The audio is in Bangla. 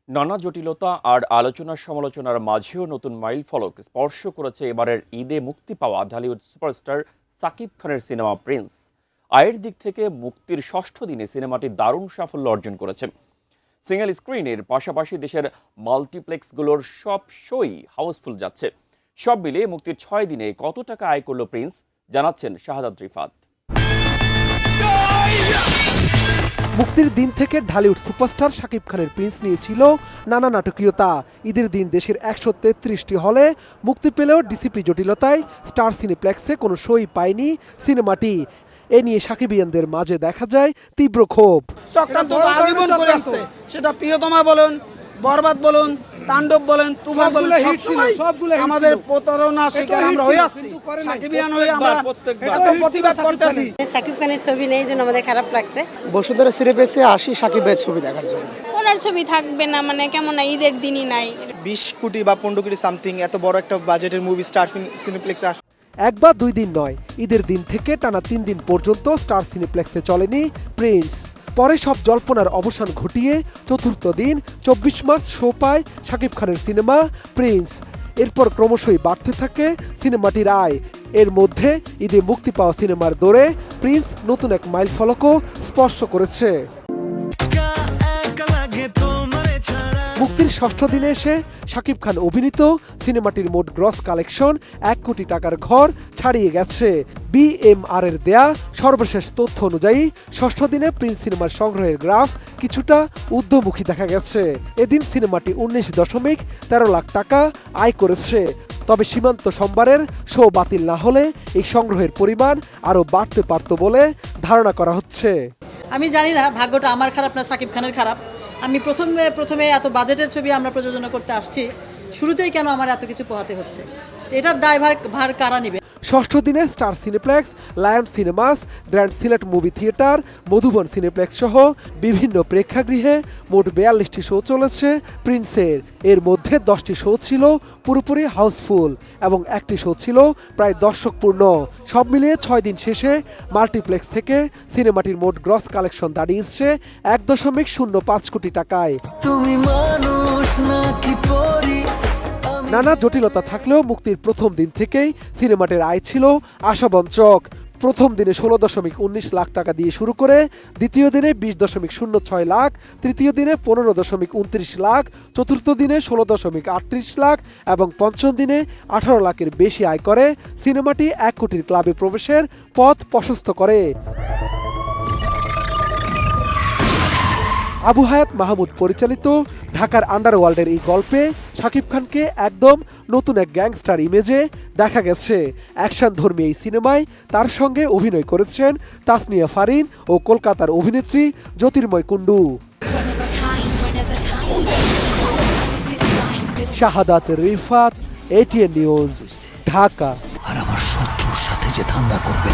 নানা জটিলতা আর আলোচনা সমালোচনার মাঝেও নতুন মাইল ফলক স্পর্শ করেছে এবারের ঈদে মুক্তি পাওয়া ঢালিউড সুপারস্টার সাকিব খানের সিনেমা প্রিন্স। আয়ের দিক থেকে মুক্তির ষষ্ঠ দিনে সিনেমাটি দারুণ সাফল্য অর্জন করেছে। সিঙ্গেল স্ক্রিনের পাশাপাশি দেশের মাল্টিপ্লেক্সগুলোর সব শোই হাউসফুল যাচ্ছে। সব মিলিয়ে মুক্তির 6 দিনে কত টাকা আয় করল প্রিন্স, জানাচ্ছেন শাহাদাত রিফাত। মুক্তির দিন থেকে ঢালিউড সুপারস্টার শাকিব খানের প্রিন্স নিয়েছিল নানা নাটকীয়তা। ঈদের দিন দেশের 133টি হলে মুক্তি পেলেও ডিসিপি জটিলতায় স্টার সিনেপ্লেক্সে কোনো শোই পায়নি সিনেমাটি। এ নিয়ে সাকিবিয়ানদের মাঝে দেখা যায় তীব্র ক্ষোভ। চক্রান্ত আজীবন করে আসছে, সেটা প্রিয়তমা বলুন, বরবাদ বলুন, তাণ্ডব বলেন, তুফান বলেন, সবগুলো আমাদের প্রতারণা শিকার আমরা হয়ে আসছি। সাকিবিয়ান হয়ে আমরা এটা প্রতিবাদ করতেছি। সাকিব খানের ছবি নেই জন্য আমাদের খারাপ লাগছে। বসুন্ধরা সিনেপ্লেক্সে আসি সাকিবের ছবি দেখার জন্য। ওনার ছবি থাকবে না মানে কেমন না, ঈদের দিনই নাই। 20 কোটি বা 15 কোটি সামথিং এত বড় একটা বাজেটের মুভি স্টার সিনেপ্লেক্সে আসে। এক বা দুই দিন নয়, ঈদের দিন থেকে টানা 3 দিন পর্যন্ত স্টার সিনেপ্লেক্সে চলেনি প্রিন্স। পরে সব জল্পনার অবসান ঘটিয়ে চতুর্থ দিন 24 মার্চ শো পায় শাকিব খানের সিনেমা প্রিন্স। এরপর ক্রমশই বাড়তে থাকে সিনেমাটির আয়। এর মধ্যে ঈদে মুক্তি পাওয়া সিনেমার দৌড়ে প্রিন্স নতুন এক মাইল ফলকও স্পর্শ করেছে। মুক্তির ষষ্ঠ দিনে এসে শাকিব খান অভিনীত সিনেমাটির মোট গ্রস কালেকশন 1 কোটি টাকার ঘর ছাড়িয়ে গেছে। BMR এর দেয়া সর্বশেষ তথ্য অনুযায়ী ষষ্ঠ দিনে প্রিন্স সিনেমার সংগ্রহের গ্রাফ কিছুটা ঊর্ধ্বমুখী দেখা গেছে। এদিন সিনেমাটি 19.13 লাখ টাকা আয় করেছে। তবে সীমান্ত সোমবারের শো বাতিল না হলে এই সংগ্রহের পরিমাণ আরও বাড়তে পারত বলে ধারণা করা হচ্ছে। আমি জানি না ভাগ্যটা আমার খারাপ না সাকিব খানের খারাপ। আমি প্রথমে এত বাজেটের ছবি আমরা প্রযোজনা করতে আসছি, শুরুতেই কেন আমার এত কিছু পোহাতে হচ্ছে? এটার দায়ভার কারা নেবে? ষষ্ঠ দিনে star cineplex, lion cinemas, grand Sylhet movie theatre, Madhuban cineplex সহ বিভিন্ন প্রেক্ষাগৃহে মোট 42টি শো চলেছে প্রিন্সের। এর মধ্যে 10টি শো ছিল পুরোপুরি হাউসফুল এবং একটি শো ছিল প্রায় দর্শকপূর্ণ। সব মিলিয়ে 6 দিন শেষে মাল্টিপ্লেক্স থেকে সিনেমাটির মোট গ্রস কালেকশন দাঁড়িয়েছে 1.05 কোটি টাকায়। তুমি মানুষ নাকি পরী? নানা জটিলতা থাকলেও মুক্তির প্রথম দিন থেকেই সিনেমাটির আয় ছিল আশাবঞ্চক। প্রথম দিনে 16.19 লাখ টাকা দিয়ে শুরু করে দ্বিতীয় দিনে 20.06 লাখ, তৃতীয় দিনে 15.29 লাখ, চতুর্থ দিনে 16.38 লাখ এবং পঞ্চম দিনে 18 লাখের বেশি আয় করে সিনেমাটি 1 কোটির ক্লাবে প্রবেশের পথ প্রশস্ত করে। আবু হায়াত মাহমুদ পরিচালিত ঢাকার আন্ডারওয়ার্ল্ডের এই গল্পে শাকিব খানকে একদম নতুন এক গ্যাংস্টার ইমেজে দেখা গেছে। অ্যাকশন ধর্মী এই সিনেমায় তার সঙ্গে অভিনয় করেছেন তাসমিয়া ফারিন ও কলকাতার অভিনেত্রী জ্যোতির্ময় কুণ্ডু। শাহাদাত রিফাত, ATN নিউজ, ঢাকা। আর আমার শত্রুর সাথে যে ধান্দা করবে